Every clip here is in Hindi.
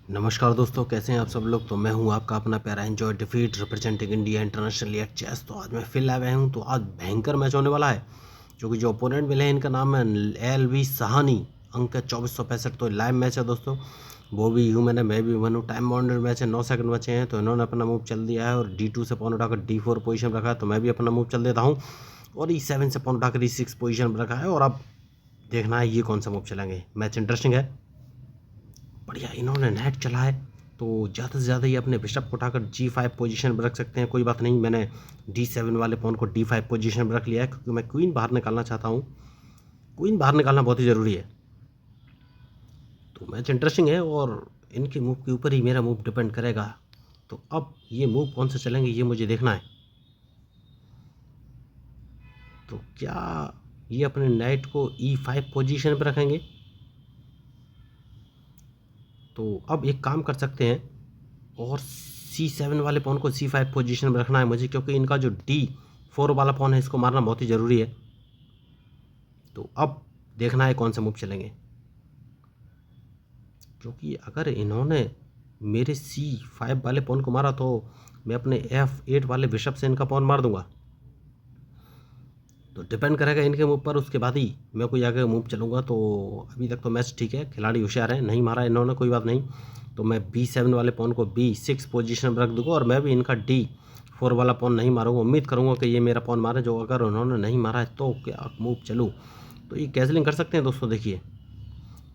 नमस्कार दोस्तों, कैसे हैं आप सब लोग। तो मैं हूं आपका अपना प्यारा एंजॉय डिफीट representing India international at chess. तो आज मैं फिर लाया हूं। तो आज भयंकर मैच होने वाला है, क्योंकि जो ओपोनेंट मिले हैं इनका नाम है LV सहानी। अंक है 2465। तो लाइव मैच है दोस्तों। वो भी ह्यूमन है, मैं भी ह्यूमन हूँ। टाइम बाउंडेड मैच है, 9 सेकंड बचे हैं। तो इन्होंने अपना मूव चल दिया है और D2 से पॉन उठाकर D4 पोजीशन रखा है। तो मैं भी अपना मूव चल देता हूँ और E7 से पॉन उठाकर E6 पोजीशन रखा है। और अब देखना है ये कौन सा मूव चलेंगे। मैच इंटरेस्टिंग है, बढ़िया। इन्होंने नेट चला है, तो ज़्यादा से ज़्यादा ये अपने बिशप को उठाकर G5 पोजीशन पर रख सकते हैं। कोई बात नहीं, मैंने D7 वाले पॉन को D5 पोजीशन पर रख लिया है, क्योंकि मैं क्वीन बाहर निकालना चाहता हूँ। क्वीन बाहर निकालना बहुत ही ज़रूरी है। तो मैच इंटरेस्टिंग है और इनके मूव के ऊपर ही मेरा मूव डिपेंड करेगा। तो अब ये मूव कौन से चलेंगे ये मुझे देखना है। तो क्या ये अपने नाइट को E5 पोजीशन पर रखेंगे? तो अब एक काम कर सकते हैं और C7 वाले पॉन को C5 पोजीशन में रखना है मुझे, क्योंकि इनका जो D4 वाला पॉन है इसको मारना बहुत ही ज़रूरी है। तो अब देखना है कौन से मूव चलेंगे, क्योंकि अगर इन्होंने मेरे C5 वाले पॉन को मारा तो मैं अपने F8 वाले बिशप से इनका पॉन मार दूंगा। तो डिपेंड करेगा इनके मूव पर, उसके बाद ही मैं कोई आगे मूव चलूँगा। तो अभी तक तो मैच ठीक है, खिलाड़ी होशियार है, नहीं मारा इन्होंने, कोई बात नहीं। तो मैं B7 वाले पॉन को B6 पोजीशन पर रख दूंगा और मैं भी इनका D4 वाला पॉन नहीं मारूंगा। उम्मीद करूंगा कि ये मेरा पॉन मारे, जो अगर उन्होंने नहीं मारा है तो क्या मूव चलूँ। तो ये कैसलिंग कर सकते हैं दोस्तों। देखिए,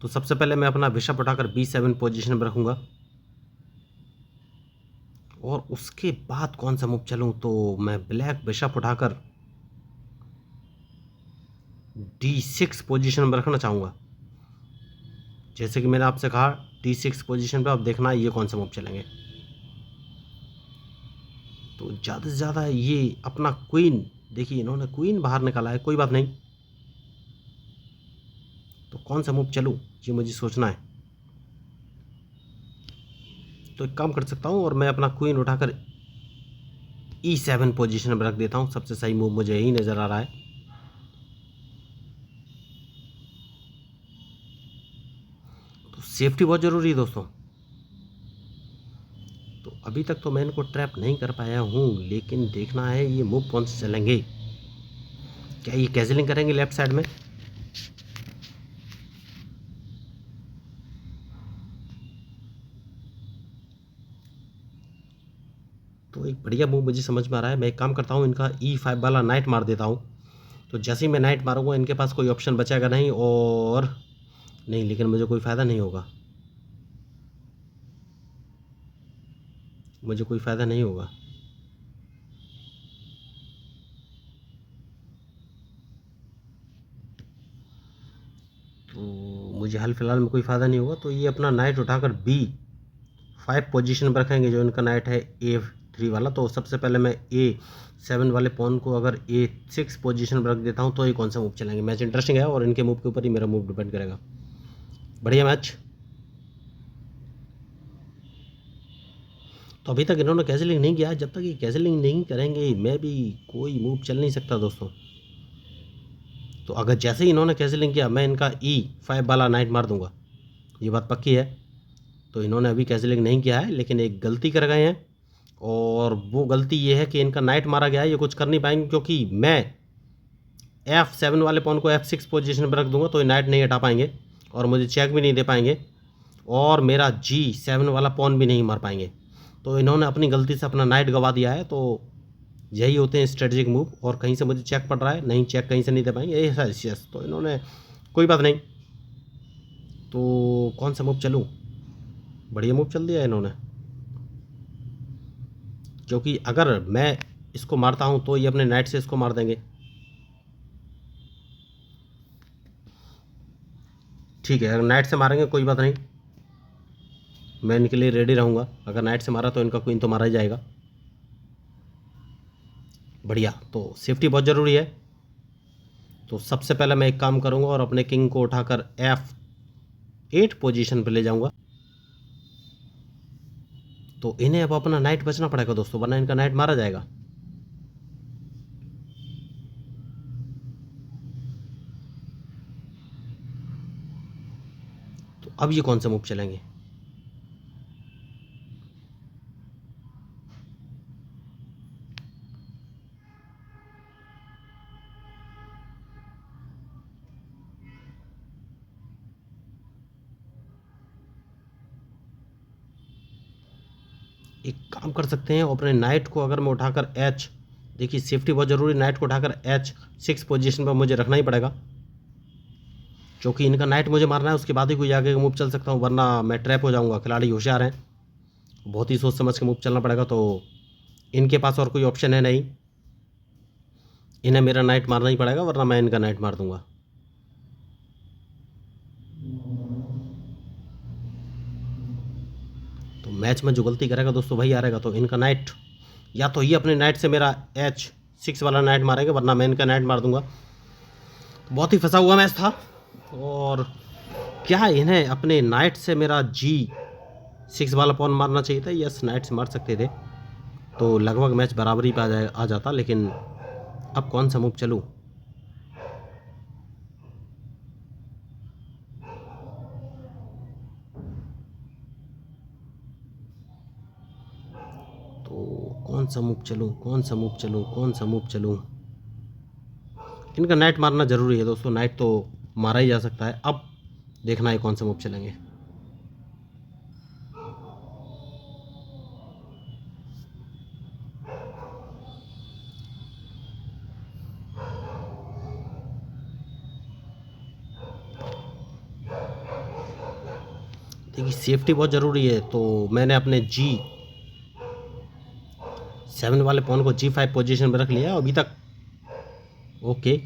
तो सबसे पहले मैं अपना बिशप उठाकर B7 पोजीशन पर रखूँगा और उसके बाद कौन सा मूव चलूँ। तो मैं ब्लैक बिशप उठाकर D6 पोजीशन पर रखना चाहूँगा। जैसे कि मैंने आपसे कहा D6 पोजीशन पे, अब देखना है ये कौन सा मूव चलेंगे। तो ज़्यादा से ज़्यादा ये अपना क्वीन, देखिए इन्होंने क्वीन बाहर निकाला है, कोई बात नहीं। तो कौन सा मूव चलूँ ये मुझे सोचना है। तो एक काम कर सकता हूँ और मैं अपना क्वीन उठाकर E7 पोजीशन पर रख देता हूँ। सबसे सही मूव मुझे यही नज़र आ रहा है। तो सेफ्टी बहुत ज़रूरी है दोस्तों। तो अभी तक तो मैं इनको ट्रैप नहीं कर पाया हूँ, लेकिन देखना है ये मूव कौन से चलेंगे। क्या ये कैजलिंग करेंगे लेफ्ट साइड में? तो एक बढ़िया मूव मुझे समझ में आ रहा है। मैं एक काम करता हूँ, इनका E5 वाला नाइट मार देता हूँ। तो जैसे ही मैं नाइट मारूंगा इनके पास कोई ऑप्शन बचेगा नहीं, और नहीं, लेकिन मुझे कोई फ़ायदा नहीं होगा, मुझे कोई फ़ायदा नहीं होगा। तो मुझे हाल फिलहाल में कोई फ़ायदा नहीं होगा। तो ये अपना नाइट उठाकर B5 पोजीशन पर रखेंगे, जो इनका नाइट है A3 वाला। तो सबसे पहले मैं A7 वाले पॉन को अगर A6 पोजीशन पर रख देता हूँ तो ये कौन सा मूव चलेंगे। मैच इंटरेस्टिंग है और इनके मूव के ऊपर ही मेरा मूव डिपेंड करेगा। बढ़िया मैच। तो अभी तक इन्होंने कैंसिलिंग नहीं किया। जब तक ये कैंसिलिंग नहीं करेंगे मैं भी कोई मूव चल नहीं सकता दोस्तों। तो अगर जैसे ही इन्होंने कैंसिलिंग किया मैं इनका E5 वाला नाइट मार दूंगा, ये बात पक्की है। तो इन्होंने अभी कैंसिलिंग नहीं किया है, लेकिन एक गलती कर गए हैं, और वो गलती ये है कि इनका नाइट मारा गया है। ये कुछ कर नहीं पाएंगे, क्योंकि मैं F7 वाले पॉन को F6 पोजीशन पर रख दूंगा तो ये नाइट नहीं हटा पाएंगे और मुझे चेक भी नहीं दे पाएंगे, और मेरा G7 वाला पॉन भी नहीं मार पाएंगे। तो इन्होंने अपनी गलती से अपना नाइट गवा दिया है। तो यही होते हैं स्ट्रेटजिक मूव। और कहीं से मुझे चेक पड़ रहा है, नहीं चेक कहीं से नहीं दे पाएंगे, यही है यस। तो इन्होंने, कोई बात नहीं। तो कौन सा मूव चलूँ। बढ़िया मूव चल दिया इन्होंने, क्योंकि अगर मैं इसको मारता हूँ तो ये अपने नाइट से इसको मार देंगे। ठीक है, अगर नाइट से मारेंगे कोई बात नहीं, मैं इनके लिए रेडी रहूँगा। अगर नाइट से मारा तो इनका क्वीन तो मारा ही जाएगा। बढ़िया। तो सेफ्टी बहुत ज़रूरी है। तो सबसे पहले मैं एक काम करूँगा और अपने किंग को उठाकर F8 पोजीशन पर ले जाऊँगा। तो इन्हें अब अपना नाइट बचना पड़ेगा दोस्तों, वरना इनका नाइट मारा जाएगा। तो अब ये कौन से मूव चलेंगे। एक काम कर सकते हैं, अपने नाइट को अगर मैं उठाकर एच, देखिए सेफ्टी बहुत ज़रूरी, नाइट को उठाकर H6 पोजीशन पर मुझे रखना ही पड़ेगा, क्योंकि इनका नाइट मुझे मारना है, उसके बाद ही कोई आगे का मूव चल सकता हूँ, वरना मैं ट्रैप हो जाऊँगा। खिलाड़ी होशियार हैं, बहुत ही सोच समझ के मूव चलना पड़ेगा, तो इनके पास और कोई ऑप्शन है नहीं, इन्हें मेरा नाइट मारना ही पड़ेगा, वरना मैं इनका नाइट मार दूंगा। तो मैच में जो गलती करेगा दोस्तों वही हारेगा। तो इनका नाइट, या तो ये अपने नाइट से मेरा H6 वाला नाइट मारेगा, वरना मैं इनका नाइट मार दूंगा। बहुत ही फंसा हुआ मैच था, और क्या इन्हें अपने नाइट से मेरा G6 वाला पॉन मारना चाहिए था? यस, नाइट से मार सकते थे, तो लगभग मैच बराबरी पे आ जाता। लेकिन अब कौन सा मूव चलूँ? तो कौन सा मूव चलूँ, कौन सा मूव चलूँ, कौन सा मूव चलूँ? इनका नाइट मारना ज़रूरी है दोस्तों, नाइट तो मारा ही जा सकता है। अब देखना है कौन सा मूव चलेंगे। देखिए सेफ्टी बहुत ज़रूरी है, तो मैंने अपने G7 वाले पॉन को G5 पोजीशन में रख लिया अभी तक। ओके,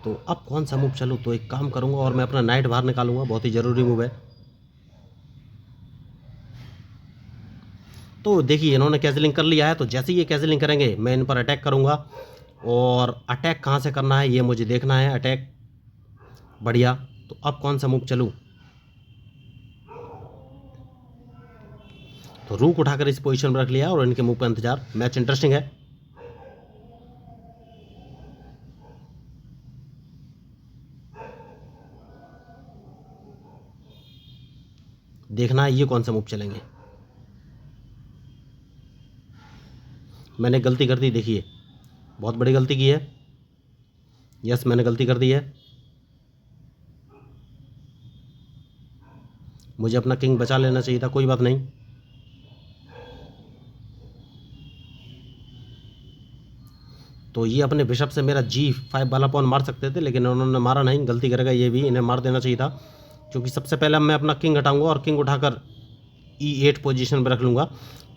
तो अब कौन सा मूव चलूँ? तो एक काम करूँगा और मैं अपना नाइट बाहर निकालूंगा, बहुत ही ज़रूरी मूव है। तो देखिए इन्होंने कैजलिंग कर लिया है, तो जैसे ही ये कैजलिंग करेंगे मैं इन पर अटैक करूँगा, और अटैक कहाँ से करना है ये मुझे देखना है। अटैक बढ़िया, तो अब कौन सा मूव चलूँ? तो रूक उठाकर इस पोजीशन में रख लिया और इनके मूव का इंतजार। मैच इंटरेस्टिंग है। देखना है ये कौन सा मूव चलेंगे। मैंने गलती कर दी, देखिए बहुत बड़ी गलती की है। यस, मैंने गलती कर दी है, मुझे अपना किंग बचा लेना चाहिए था, कोई बात नहीं। तो ये अपने बिशप से मेरा G5 वाला पॉन मार सकते थे, लेकिन उन्होंने मारा नहीं। गलती करेगा ये भी, इन्हें मार देना चाहिए था, क्योंकि सबसे पहले मैं अपना किंग हटाऊंगा और किंग उठाकर E8 पोजीशन पर रख लूँगा।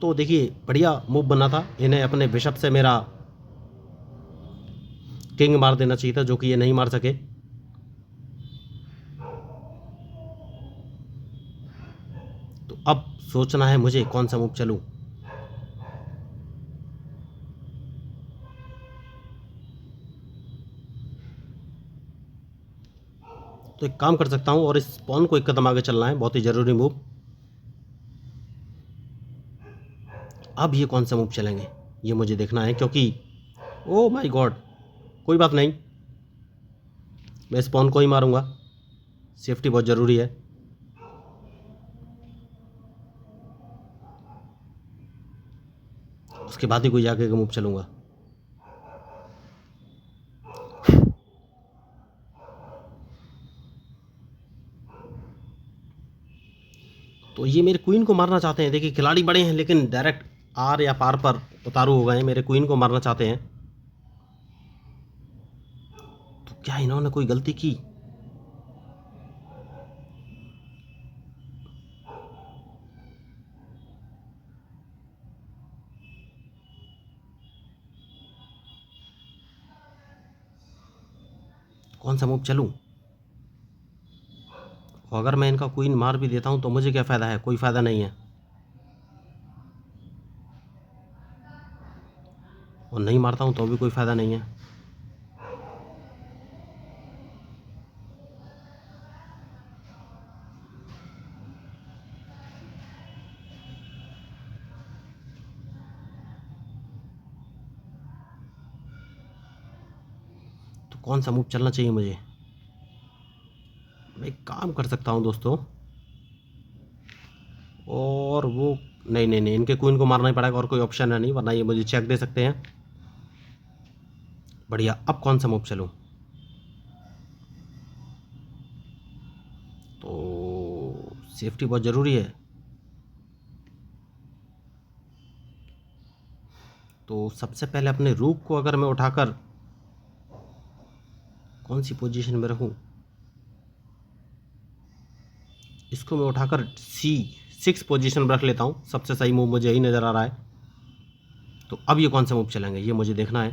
तो देखिए बढ़िया मूव बना था, इन्हें अपने बिशप से मेरा किंग मार देना चाहिए था, जो कि ये नहीं मार सके। तो अब सोचना है मुझे कौन सा मूव चलूँ। तो एक काम कर सकता हूँ, और इस पॉन को एक कदम आगे चलना है, बहुत ही ज़रूरी मूव। अब ये कौन सा मूव चलेंगे ये मुझे देखना है, क्योंकि ओ माय गॉड, कोई बात नहीं, मैं इस पॉन को ही मारूंगा, सेफ्टी बहुत ज़रूरी है। उसके बाद ही कोई आगे का मूव चलूंगा। तो ये मेरे क्वीन को मारना चाहते हैं। देखिए खिलाड़ी बड़े हैं, लेकिन डायरेक्ट आर या पार पर उतारू हो गए हैं, मेरे क्वीन को मारना चाहते हैं। तो क्या इन्होंने कोई गलती की? कौन सा मूव चलूं? और अगर मैं इनका क्वीन मार भी देता हूं तो मुझे क्या फ़ायदा है? कोई फ़ायदा नहीं है, और नहीं मारता हूं तो भी कोई फ़ायदा नहीं है। तो कौन सा मूव चलना चाहिए मुझे? मैं एक काम कर सकता हूं दोस्तों, और वो नहीं नहीं नहीं, इनके क्वीन को मारना ही पड़ेगा, और कोई ऑप्शन है नहीं, वरना ये मुझे चेक दे सकते हैं। बढ़िया, अब कौन सा मूव चलूं? तो सेफ्टी बहुत ज़रूरी है। तो सबसे पहले अपने रूक को अगर मैं उठाकर कौन सी पोजीशन में रखूं, इसको मैं उठाकर C6 पोजीशन में रख लेता हूं। सबसे सही मूव मुझे यही नज़र आ रहा है। तो अब ये कौन सा मूव चलेंगे ये मुझे देखना है,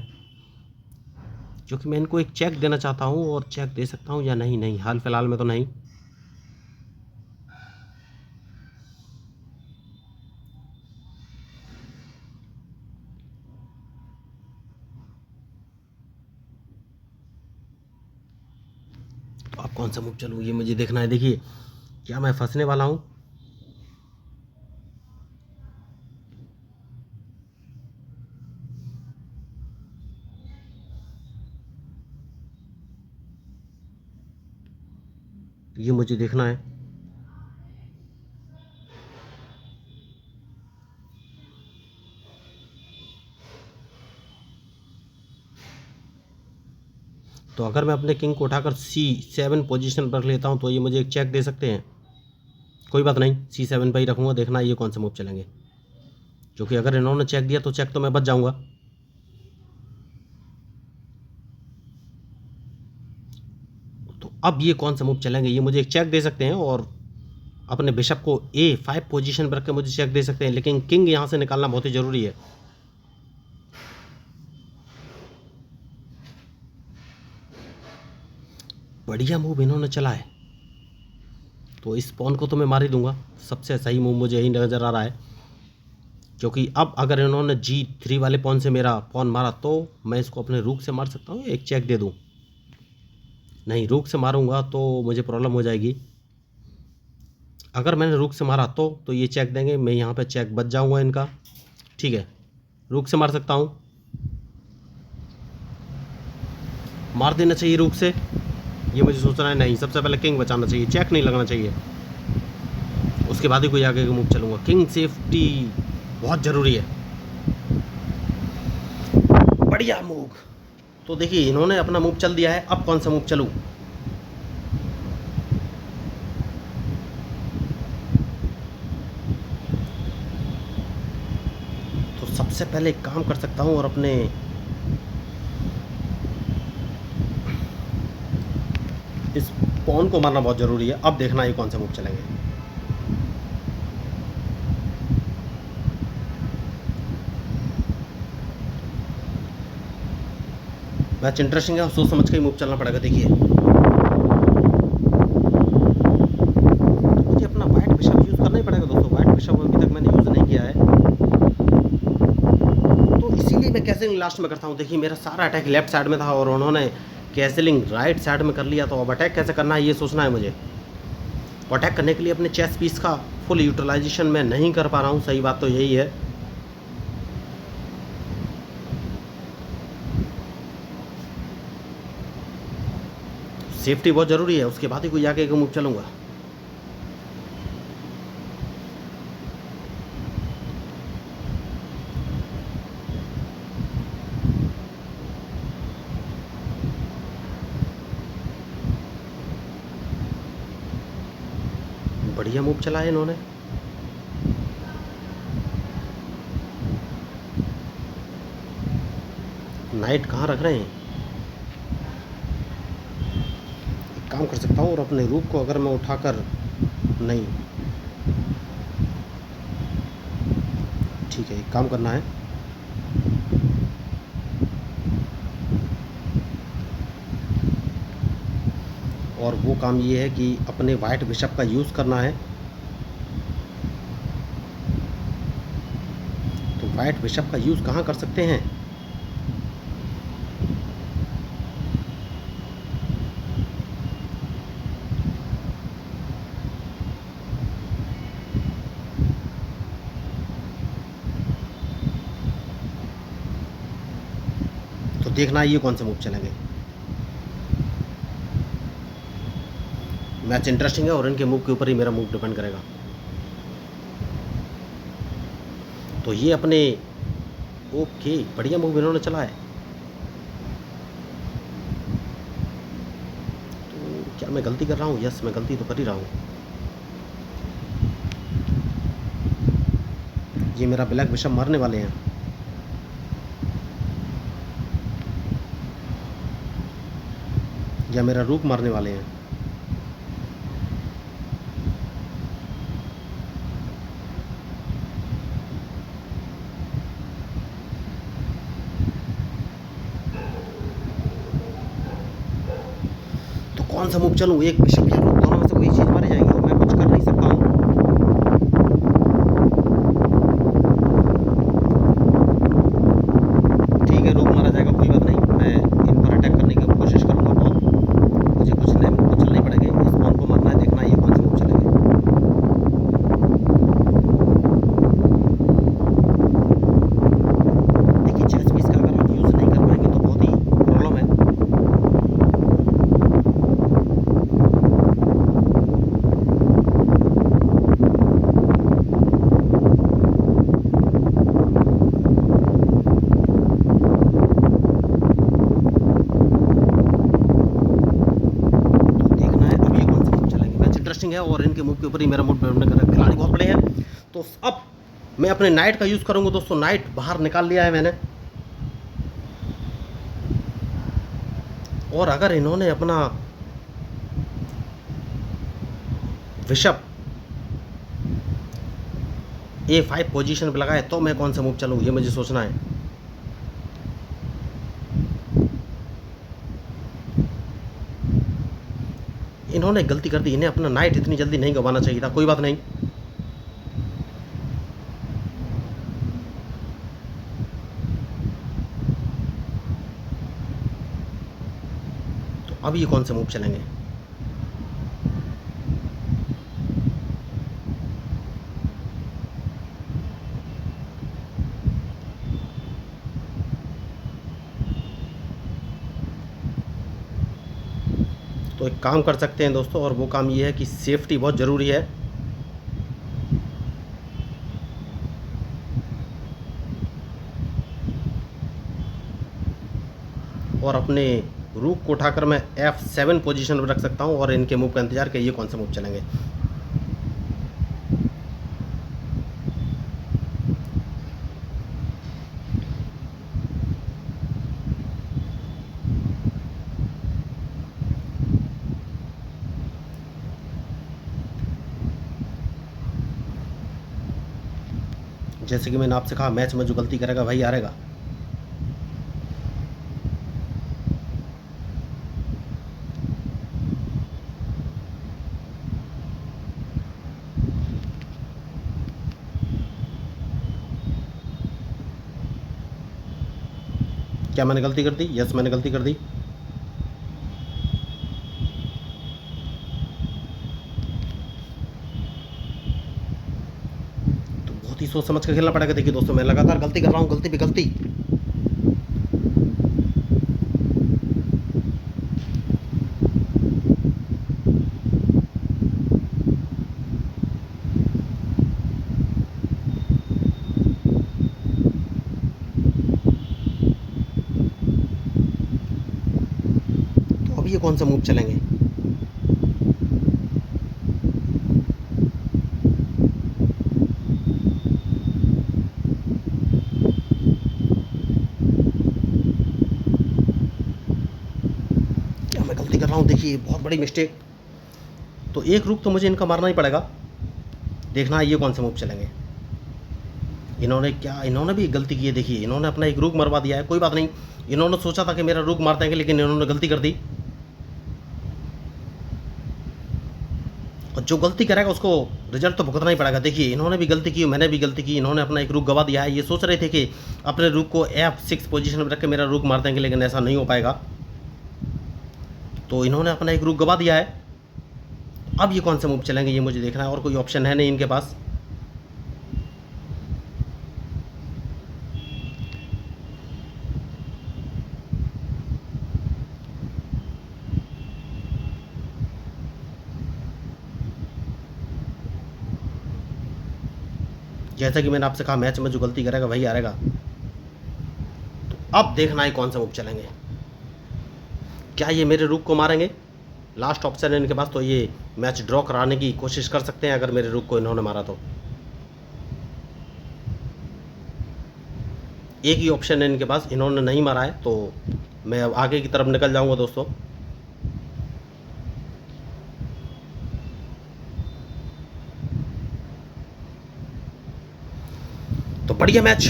क्योंकि मैं इनको एक चेक देना चाहता हूं। और चेक दे सकता हूं या नहीं, नहीं हाल फिलहाल में तो नहीं। तो अब कौन सा मूव चलूँ ये मुझे देखना है। देखिए क्या मैं फंसने वाला हूँ। ये मुझे देखना है। तो अगर मैं अपने किंग को उठाकर C7 पोजीशन पर रख लेता हूं तो ये मुझे एक चेक दे सकते हैं। कोई बात नहीं, C7 पर ही रखूंगा। देखना ये कौन सा मूव चलेंगे, क्योंकि अगर इन्होंने चेक दिया तो चेक तो मैं बच जाऊंगा। तो अब ये कौन सा मूव चलेंगे, ये मुझे एक चेक दे सकते हैं और अपने बिशप को A5 पोजीशन पर रख के मुझे चेक दे सकते हैं, लेकिन किंग यहाँ से निकालना बहुत ही ज़रूरी है। बढ़िया मूव इन्होंने चला है, तो इस पॉन को तो मैं मार ही दूंगा। सबसे सही मूव मुझे यही नज़र आ रहा है, क्योंकि अब अगर इन्होंने G3 वाले पॉन से मेरा पॉन मारा तो मैं इसको अपने रूक से मार सकता हूँ, एक चेक दे दूँ। नहीं, रूक से मारूंगा तो मुझे प्रॉब्लम हो जाएगी। अगर मैंने रूक से मारा तो ये चेक देंगे, मैं यहाँ पे चेक बच जाऊंगा इनका। ठीक है, रूक से मार सकता हूँ, मार देना चाहिए रूक से। ये मुझे सोचना है, नहीं सबसे पहले किंग बचाना चाहिए, चेक नहीं लगना चाहिए, उसके बाद ही कोई आगे का मूव चलूँगा। किंग सेफ्टी बहुत ज़रूरी है। बढ़िया मूव। तो देखिए इन्होंने अपना मूव चल दिया है, अब कौन सा मूव चलूँ। तो सबसे पहले एक काम कर सकता हूँ और अपने इस पॉन को मारना बहुत ज़रूरी है। अब देखना ये कौन सा मूव चलेंगे। मैच इंटरेस्टिंग है, सोच समझ के ही मूव चलना पड़ेगा। देखिए मुझे अपना वाइट बिशप यूज़ करना ही पड़ेगा दोस्तों। वाइट बिशप अभी तक मैंने यूज़ नहीं किया है, तो इसीलिए मैं कैसलिंग लास्ट में करता हूँ। देखिए मेरा सारा अटैक लेफ्ट साइड में था और उन्होंने कैसलिंग राइट साइड में कर लिया, तो अब अटैक कैसे करना है ये सोचना है मुझे। तो अटैक करने के लिए अपने चेस पीस का फुल यूटिलाइजेशन मैं नहीं कर पा रहा हूँ, सही बात तो यही है। सेफ्टी बहुत ज़रूरी है, उसके बाद ही कोई आगे का मूव चलूँगा। बढ़िया मूव चला है इन्होंने। नाइट कहाँ रख रहे हैं, एक काम कर सकता हूँ और अपने रूप को अगर मैं उठाकर, नहीं ठीक है, एक काम करना है। और वो काम ये है कि अपने वाइट बिशप का यूज़ करना है। तो वाइट बिशप का यूज़ कहाँ कर सकते हैं, तो देखना ये कौन से मूव चलेंगे। मैच इंटरेस्टिंग है और इनके मूव के ऊपर ही मेरा मूव डिपेंड करेगा। तो ये अपने, ओके बढ़िया मूव इन्होंने चला है। तो क्या मैं गलती कर रहा हूँ, यस मैं गलती तो कर ही रहा हूँ। ये मेरा ब्लैक बिशप मारने वाले हैं। या मेरा रुक मारने वाले हैं। तो कौन सा मूव चलूँ, एक बिशप या रुक, दोनों में से कोई चीज़ मारी जाएगी और मैं कुछ कर नहीं सकता हूँ। ठीक है, रुक मारा जाएगा, कोई बात नहीं, मैं इन पर अटैक करने की कोशिश करूँगा बहुत। मुझे कुछ नए मूव तो चलने ही पड़ेंगे, इस पॉन को मारना है, देखना है ये कौन से मूव चलेंगे। देखिए चेस पीस का अगर आप यूज़ नहीं कर पाएंगे तो बहुत ही प्रॉब्लम है। देखना है अब ये कौन से मूव चलेंगे। मैच इंटरेस्टिंग है और इनके मूव के ऊपर ही मेरा मूड निर्भर कर रहा है। खिलाड़ी बहुत बड़े हैं, तो अब मैं अपने नाइट का यूज़ करूँगा दोस्तों। नाइट बाहर निकाल लिया है मैंने, और अगर इन्होंने अपना बिशप A5 पोजीशन पे लगाए तो मैं कौन सा मूव चलूँ, ये मुझे सोचना है। इन्होंने गलती कर दी, इन्हें अपना नाइट इतनी जल्दी नहीं गंवाना चाहिए था, कोई बात नहीं। तो अब ये कौन से मूव चलेंगे। तो एक काम कर सकते हैं दोस्तों, और वो काम ये है कि सेफ्टी बहुत ज़रूरी है। और अपने रूक को उठाकर मैं F7 पोजीशन पर रख सकता हूँ और इनके मूव का इंतजार कि ये कौन से मूव चलेंगे। जैसे कि मैंने आपसे कहा, मैच में जो गलती करेगा वही हारेगा। क्या मैंने गलती कर दी? यस, मैंने गलती कर दी। तो बहुत ही सोच समझ कर खेलना पड़ेगा। देखिए दोस्तों, मैं लगातार गलती कर रहा हूँ, गलती पे गलती। तो अब ये कौन सा मूव चलेंगे। क्या मैं गलती कर रहा हूँ, देखिए बहुत बड़ी मिस्टेक। तो एक रुक तो मुझे इनका मारना ही पड़ेगा। देखना है ये कौन से मूव चलेंगे। इन्होंने भी एक गलती की है। देखिए इन्होंने अपना एक रुक मरवा दिया है, कोई बात नहीं। इन्होंने सोचा था कि मेरा रुक मार देंगे, लेकिन इन्होंने गलती कर दी। और जो गलती करेगा उसको रिजल्ट तो भुगतना ही पड़ेगा। देखिए इन्होंने भी गलती की, मैंने भी गलती की। इन्होंने अपना एक रुक गवा दिया है। ये सोच रहे थे कि अपने रुक को F6 पोजीशन में रख के मेरा रुक मार देंगे, लेकिन ऐसा नहीं हो पाएगा। तो इन्होंने अपना एक रुक गवा दिया है। अब ये कौन से मूव चलेंगे ये मुझे देखना है, और कोई ऑप्शन है नहीं इनके पास। जैसा कि मैंने आपसे कहा, मैच में जो गलती करेगा वही हारेगा। तो अब देखना है कौन सा मूव चलेंगे। क्या ये मेरे रुक को मारेंगे? लास्ट ऑप्शन है इनके पास, तो ये मैच ड्रॉ कराने की कोशिश कर सकते हैं अगर मेरे रुक को इन्होंने मारा तो। एक ही ऑप्शन है इनके पास, इन्होंने नहीं मारा है, तो मैं अब आगे की तरफ निकल जाऊंगा दोस्तों। तो बढ़िया मैच।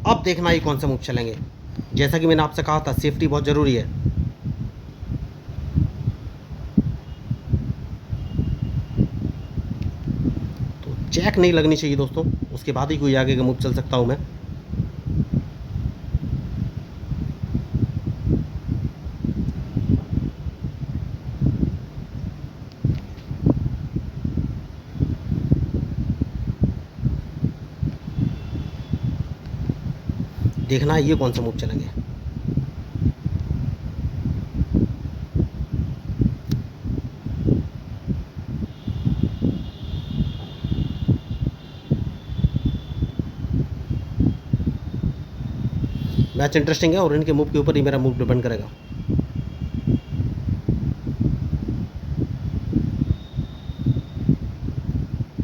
अब देखना ये कौन सा मूव चलेंगे। जैसा कि मैंने आपसे कहा था, सेफ्टी बहुत ज़रूरी है। तो चेक नहीं लगनी चाहिए दोस्तों, उसके बाद ही कोई आगे का मूव चल सकता हूँ मैं। देखना ये कौन सा मूव चलेंगे। मैच इंटरेस्टिंग है और इनके मूव के ऊपर ही मेरा मूव डिपेंड करेगा।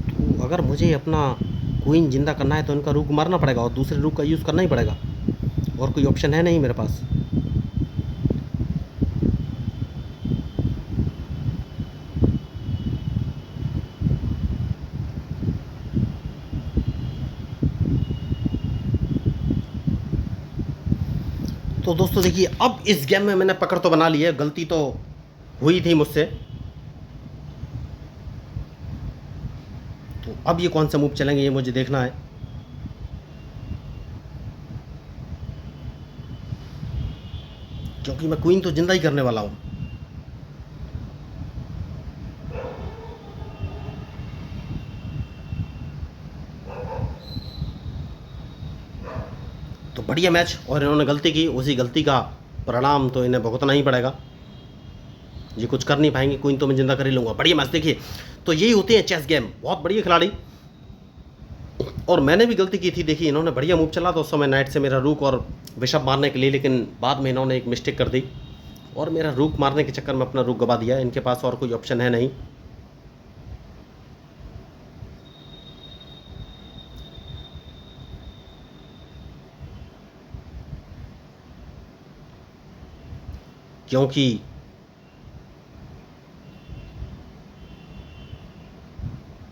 तो अगर मुझे अपना क्वीन जिंदा करना है तो इनका रुक मारना पड़ेगा और दूसरे रुक का यूज़ करना ही पड़ेगा, और कोई ऑप्शन है नहीं मेरे पास। तो दोस्तों देखिए, अब इस गेम में मैंने पकड़ तो बना ली है, गलती तो हुई थी मुझसे। तो अब ये कौन सा मूव चलेंगे ये मुझे देखना है। क्योंकि मैं क्वीन तो जिंदा ही करने वाला हूं। तो बढ़िया मैच, और इन्होंने गलती की, उसी गलती का परिणाम तो इन्हें भुगतना ही पड़ेगा। ये कुछ कर नहीं पाएंगे, क्वीन तो मैं जिंदा कर ही लूँगा। बढ़िया मैच। देखिए, तो यही होती है चेस गेम, बहुत बढ़िया खिलाड़ी। और मैंने भी गलती की थी। देखिए, इन्होंने बढ़िया मूव चला था उस समय नाइट से मेरा रूक और बिशप मारने के लिए, लेकिन बाद में इन्होंने एक मिस्टेक कर दी और मेरा रूक मारने के चक्कर में अपना रूक गवा दिया। इनके पास और कोई ऑप्शन है नहीं। क्योंकि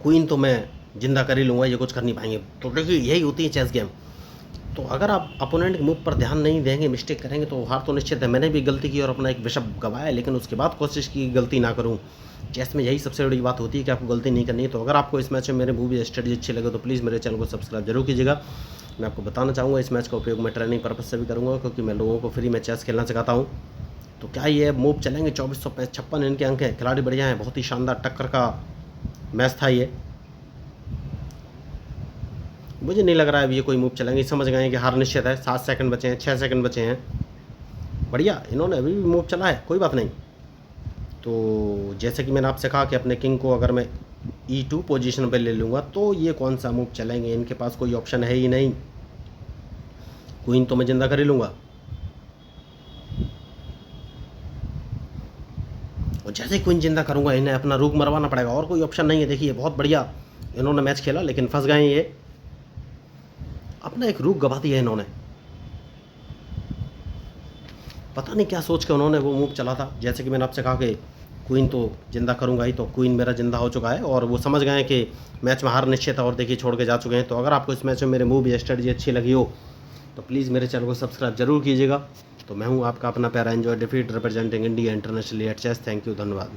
क्वीन तो मैं जिंदा कर ही लूँगा, ये कुछ कर नहीं पाएंगे। तो देखिए, यही होती है चेस गेम। तो अगर आप अपोनेंट के मूव पर ध्यान नहीं देंगे, मिस्टेक करेंगे, तो हार तो निश्चित है। मैंने भी गलती की और अपना एक बिशप गंवाया, लेकिन उसके बाद कोशिश की गलती ना करूं। चेस में यही सबसे बड़ी बात होती है कि आपको गलती नहीं करनी है। तो अगर आपको इस मैच में मेरे मूव या स्ट्रेटजी अच्छी लगे तो प्लीज़ मेरे चैनल को सब्सक्राइब जरूर कीजिएगा। मैं आपको बताना चाहूँगा, इस मैच का उपयोग मैं ट्रेनिंग पर्पज़ से भी करूँगा, क्योंकि मैं लोगों को फ्री में चेस खेलना सिखाता हूँ। तो क्या ये मूव चलेंगे? 2456 इनके अंक हैं। खिलाड़ी बढ़िया हैं, बहुत ही शानदार टक्कर का मैच था ये। मुझे नहीं लग रहा है अभी ये कोई मूव चलेंगे। समझ गए कि हार निश्चित है। 7 सेकंड बचे हैं, 6 सेकंड बचे हैं। बढ़िया, इन्होंने अभी भी मूव चला है, कोई बात नहीं। तो जैसे कि मैंने आपसे कहा कि अपने किंग को अगर मैं E2 पोजीशन पे ले लूँगा तो ये कौन सा मूव चलेंगे। इनके पास कोई ऑप्शन है ही नहीं। क्वीन तो मैं जिंदा कर ही लूँगा, और जैसे ही क्वीन जिंदा करूँगा इन्हें अपना रूक मरवाना पड़ेगा, और कोई ऑप्शन नहीं है। देखिए, बहुत बढ़िया इन्होंने मैच खेला, लेकिन फंस गए ये। अपना एक रूक गवा दिया इन्होंने। पता नहीं क्या सोच के उन्होंने वो मूव चला था। जैसे कि मैंने आपसे कहा कि क्वीन तो जिंदा करूंगा ही, तो क्वीन मेरा जिंदा हो चुका है और वो समझ गए कि मैच में हार निश्चित है, और देखिए छोड़ के जा चुके हैं। तो अगर आपको इस मैच में मेरे मूव या स्ट्रेटजी अच्छी लगी हो तो प्लीज़ मेरे चैनल को सब्सक्राइब जरूर कीजिएगा। तो मैं हूँ आपका अपना प्यारा एंजॉय डिफीट representing India internationally at chess. Thank you, धन्यवाद।